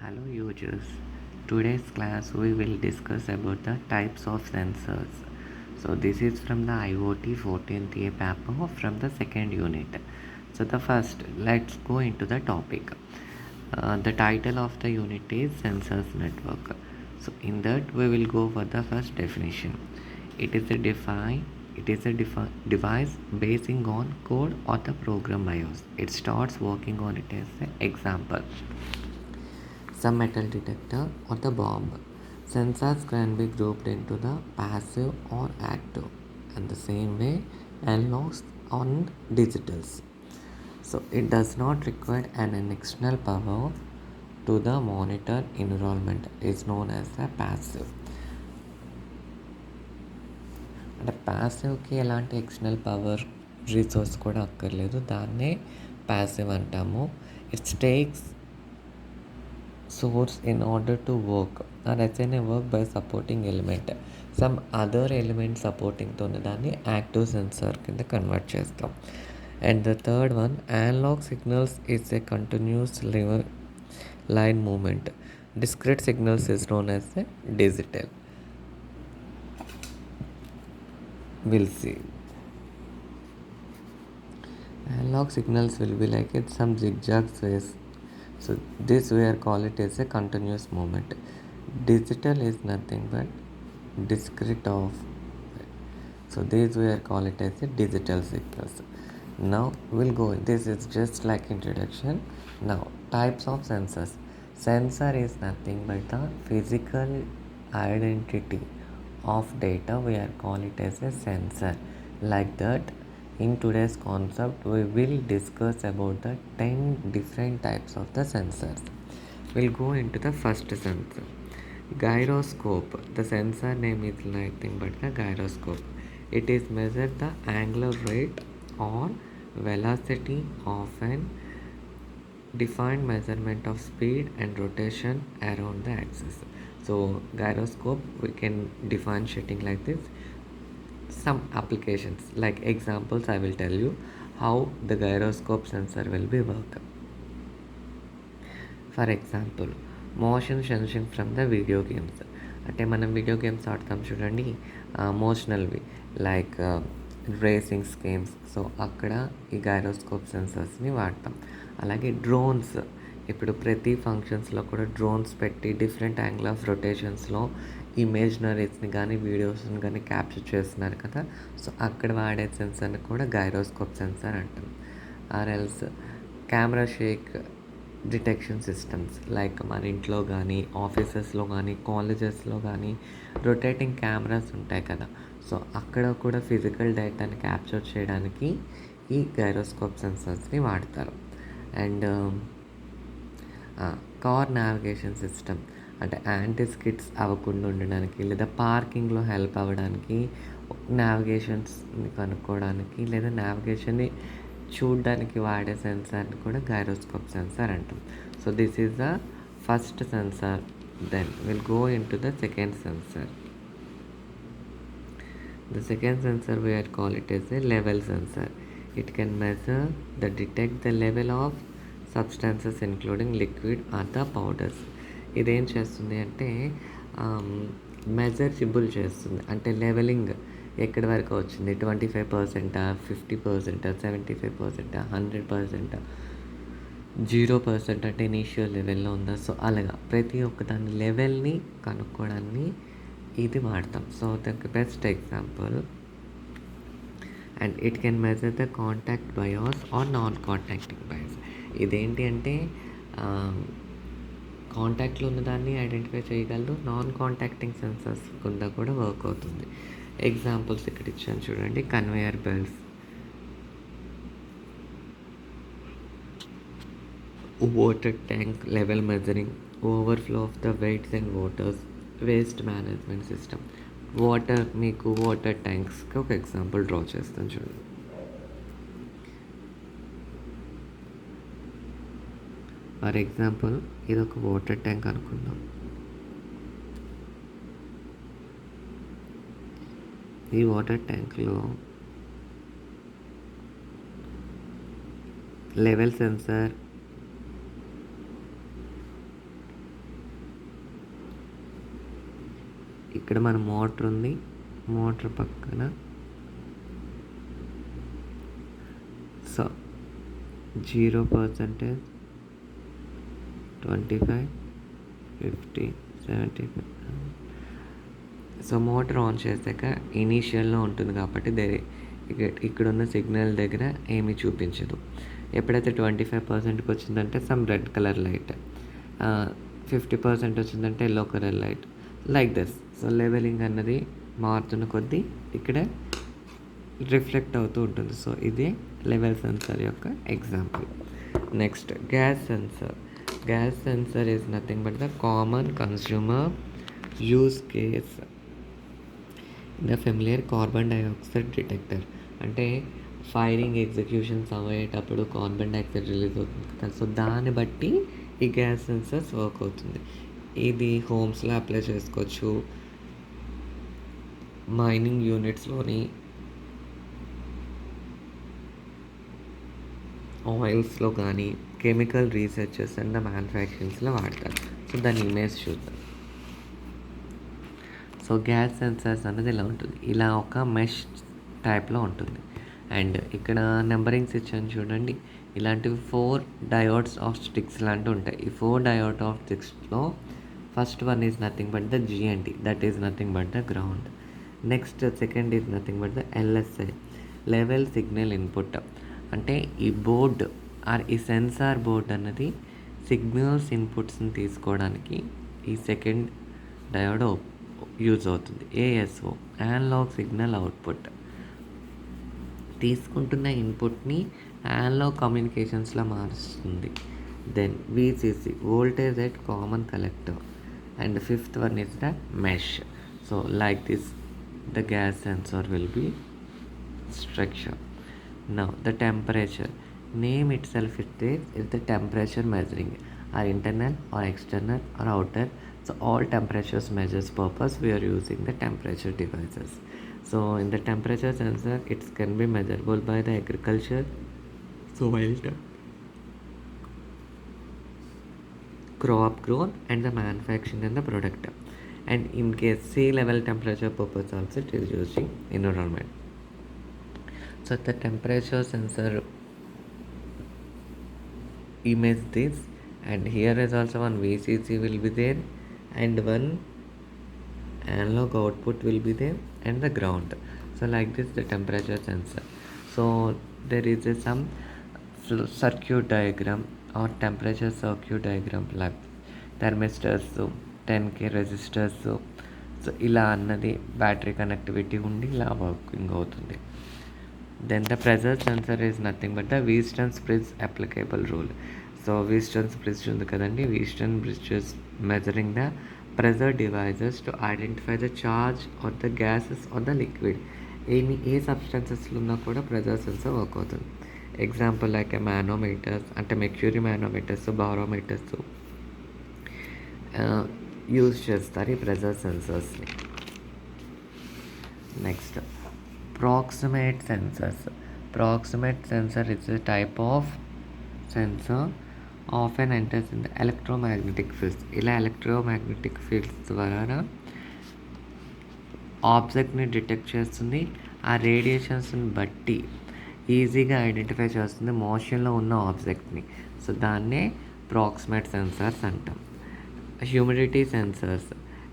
Hello users. Today's class we will discuss about the types of sensors. So this is from the IoT 14th year paper from the second unit. So the first, let's go into the topic. The title of the unit is Sensors Network. So in that we will go for the first definition. It is a device basing on code or the program BIOS. It starts working on it as an example, some metal detector or the bomb. Sensors can be grouped into the passive or active, and the same way analogs and digitals. So it does not require an external power to the monitor environment. Is known as a passive. అంటే ప్యాసివ్కి ఎలాంటి external power resource కూడా అక్కర్లేదు, దాన్నే passive అంటాము. It's takes source in order to work or assign a work by supporting element, some other element supporting తోనే దాన్ని active sensor కింద convert చేస్తాం. And the third one, analog signals is a continuous line moment. Discrete signals is known as a digital. Will see. Analog signals will be like it some zigzag ways. So this we are call it as a continuous movement. Digital is nothing but discrete of. So this we are call it as a digital signals. Now we'll go. This is just like introduction. Now types of sensors. Sensor is nothing but the physical identity of data. We are call it as a sensor. Like that, in today's concept we will discuss about the 10 different types of the sensors. We'll go into the first sensor, gyroscope. The sensor name is nothing but the gyroscope. It is measure the angular rate or velocity of an defined measurement of speed and rotation around the axis. So gyroscope we can differentiating like this. Some applications like examples I will tell you how the gyroscope sensor will be work. For example, motion sensing from the video games. అంటే మనం video games ఆడతాం చూడండి, మోషనల్వి like racings games. So అక్కడ ఈ gyroscope సెన్సర్స్ని వాడతాం. అలాగే drones, ఇప్పుడు ప్రతి ఫంక్షన్స్లో కూడా డ్రోన్స్ పెట్టి డిఫరెంట్ యాంగిల్ ఆఫ్ రొటేషన్స్లో ఇమేజినరీస్ని కానీ వీడియోస్ని కానీ క్యాప్చర్ చేస్తున్నారు కదా. సో అక్కడ వాడే సెన్సర్ని కూడా గైరోస్కోప్ సెన్సర్ అంటాం. ఆర్ఎల్స్ camera shake detection systems, like మన ఇంట్లో కానీ ఆఫీసెస్లో కానీ కాలేజెస్లో కానీ రొటేటింగ్ కెమెరాస్ ఉంటాయి కదా. సో అక్కడ కూడా ఫిజికల్ డేటాని క్యాప్చర్ చేయడానికి ఈ గైరోస్కోప్ సెన్సర్స్ని వాడతారు. అండ్ కార్ నావిగేషన్ సిస్టమ్, అంటే యాంటీ స్కిడ్స్ అవ్వకుండా ఉండడానికి లేదా పార్కింగ్లో హెల్ప్ అవ్వడానికి, నావిగేషన్స్ని కనుక్కోవడానికి లేదా నావిగేషన్ని చూడడానికి వాడే సెన్సార్ని కూడా గైరోస్కోప్ సెన్సార్ అంటాం. So this is the first sensor. Then will go into the second sensor. The second sensor we are call it as a level sensor. It can measure the detect the level of substances including liquid or the powders. ఇదేం చేస్తుంది అంటే measurable చేస్తుంది. అంటే levelling ఎక్కడి వరకు వచ్చింది, 25%, 50%, 75%, 100%, 0% అంటే initial లెవెల్లో ఉందా. సో అలాగా ప్రతి ఒక్క దాని లెవెల్ని కనుక్కోవడాన్ని ఇది వాడతాం. So the best example, and it can measure the contact bias or non contacting bias. ఇదేంటి అంటే కాంటాక్ట్లో ఉన్నదాన్ని ఐడెంటిఫై చేయగలదు, నాన్ కాంటాక్టింగ్ సెన్సర్స్ కింద కూడా వర్క్ అవుతుంది. ఎగ్జాంపుల్స్ ఇక్కడ ఇచ్చాను చూడండి. Conveyor belts, water tank level measuring, overflow of the weights and waters, waste management system. Water, మీకు వాటర్ ట్యాంక్స్కి ఒక ఎగ్జాంపుల్ డ్రా చేస్తాను చూడండి. ఫర్ ఎగ్జాంపుల్ ఇది ఒక వాటర్ ట్యాంక్ అనుకుందాం. ఈ వాటర్ ట్యాంక్లో లెవెల్ సెన్సార్ ఇక్కడ మన మోటార్ ఉంది, మోటార్ పక్కన సో 0%, 25, 50, 75. సో మోటార్ ఆన్ చేశాక ఇనీషియల్లో ఉంటుంది కాబట్టి ఇక్కడున్న సిగ్నల్ దగ్గర ఏమీ చూపించదు. ఎప్పుడైతే 25%కి వచ్చిందంటే సమ్ రెడ్ కలర్ లైట్, 50% వచ్చిందంటే yellow colour light, like this. So levelling అన్నది మారుతున్న కొద్దీ ఇక్కడ రిఫ్లెక్ట్ అవుతూ ఉంటుంది. సో ఇది లెవెల్ సెన్సర్ యొక్క example. Next gas sensor. Gas sensor is nothing but the common consumer use case in the familiar carbon dioxide detector. అంటే ఫైరింగ్ ఎగ్జిక్యూషన్స్ అయ్యేటప్పుడు కార్బన్ డైఆక్సైడ్ రిలీజ్ అవుతుంది కదా, సో దాన్ని బట్టి ఈ గ్యాస్ సెన్సర్స్ వర్క్ అవుతుంది. ఇది హోమ్స్లో అప్లై చేసుకోవచ్చు, మైనింగ్ యూనిట్స్లోని ఆయిల్స్లో కానీ కెమికల్ రీసెర్చెస్ అండ్ మ్యానుఫ్యాక్చరింగ్స్లో వాడతారు. సో దాని ఇమేజ్ చూద్దాం. సో గ్యాస్ సెన్సర్స్ అనేది ఇలా ఉంటుంది, ఇలా ఒక మెష్ టైప్లో ఉంటుంది. అండ్ ఇక్కడ నెంబరింగ్స్ ఇచ్చాను చూడండి, ఇలాంటివి 4 డయోడ్స్ ఆఫ్ స్టిక్స్ లాంటివి ఉంటాయి. ఈ 4 డయోడ్ ఆఫ్ స్టిక్స్లో first one is nothing but the GND, that is nothing but the ground. Next second is nothing but the LSI, level signal input. అంటే ఈ బోర్డ్ ఆర్ ఈ సెన్సార్ బోర్డ్ అన్నది signals ఇన్పుట్స్ని తీసుకోవడానికి ఈ సెకండ్ డయోడ్ యూజ్ అవుతుంది. ASO, analog signal output, తీసుకుంటున్న ఇన్పుట్ని అనలాగ్ కమ్యూనికేషన్స్లో మారుస్తుంది. Then VCC, voltage at common collector. And fifth one is the mesh. So like this the gas sensor will be structure. Now the temperature, name itself it is the temperature measuring are internal or external or outer. So all temperatures measures purpose we are using the temperature devices. So in the temperature sensor it can be measurable by the agriculture, soil, crop grown and the manufacturing and the product. And in case sea level temperature purpose also it is using environment. So the temperature sensor image this, and here is also one VCC will be there and one analog output will be there and the ground. So like this the temperature sensor. So there is some circuit diagram or temperature circuit diagram like thermistors, 10K resistors. So ఇలా అన్నది battery connectivity ఉండి ఇలా working అవుతుంది. Then the pressure sensor is nothing but the wheatstone's bridge applicable rule. So wheatstone's bridge ఉంది కదండి, wheatstone bridge is measuring the pressure devices to identify the charge or the gases or the liquid. ఏ సబ్స్టెన్సెస్లో ఉన్నా కూడా pressure sensor work అవుతుంది. Example like manometers, అంటే mercury manometers, barometers use చేస్తారు ఈ ప్రెజర్ సెన్సర్స్ని. Next proximate sensors. Proximate sensor is a type of sensor often enters in the electromagnetic fields. ఇలా ఎలక్ట్రోమాగ్నెటిక్ ఫీల్డ్స్ ద్వారా ఆబ్జెక్ట్ని డిటెక్ట్ చేస్తుంది. ఆ రేడియేషన్స్ని బట్టి ఈజీగా ఐడెంటిఫై చేస్తుంది మోషన్లో ఉన్న ఆబ్జెక్ట్ని. సో దాన్నే ప్రాక్సిమేట్ సెన్సర్స్ అంటాం. Humidity sensors,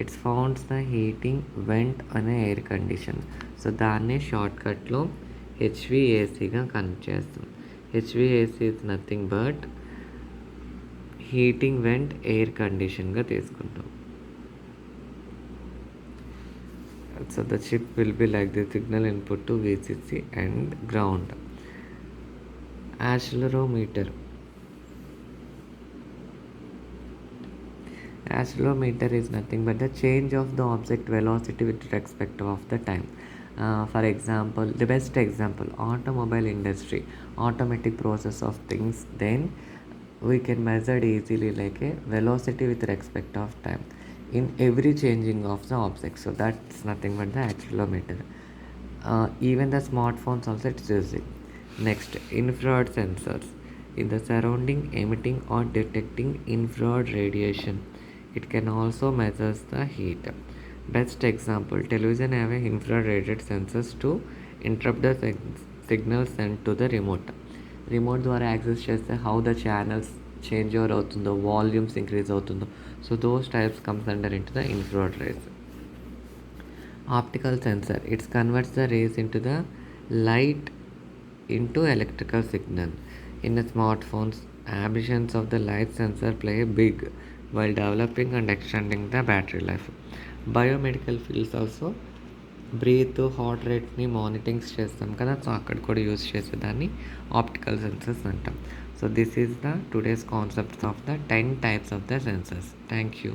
its founds the heating vent అనే ఎయిర్ కండిషన్. సో దాన్ని షార్ట్కట్లో HVACగా కనెక్ట్ చేస్తాం. HVAC is nothing but heating vent air కండిషన్గా తీసుకుంటాం. So the chip will be like the signal input to VCC and ground. Accelerometer. Accelerometer is nothing but the change of the object velocity with respect of the time. For example, the best example, automobile industry, automatic process of things, then we can measure easily like a velocity with respect of time in every changing of the object. So that's nothing but the accelerometer. Even the smartphones also it's using. Next, infrared sensors. In the surrounding emitting or detecting infrared radiation. It can also measure the heat. Best example, television have a infrared sensors to interrupt the signals sent to the remote. Remote ద్వారా access చేస్తే how the channels change over అవుతుందో, volumes increase అవుతుందో, so those types comes under into the infrared race. Optical sensor, it converts the rays into the light into electrical signal. In the smartphones, ambitions of the light sensor play big while developing and extending the battery life. Biomedical fields also breath, heart రేట్ని monitoring చేస్తాం కదా, so అక్కడ కూడా use చేసేదాన్ని optical sensors అంటాం. So this is the today's concepts of the 10 types of the sensors. Thank you.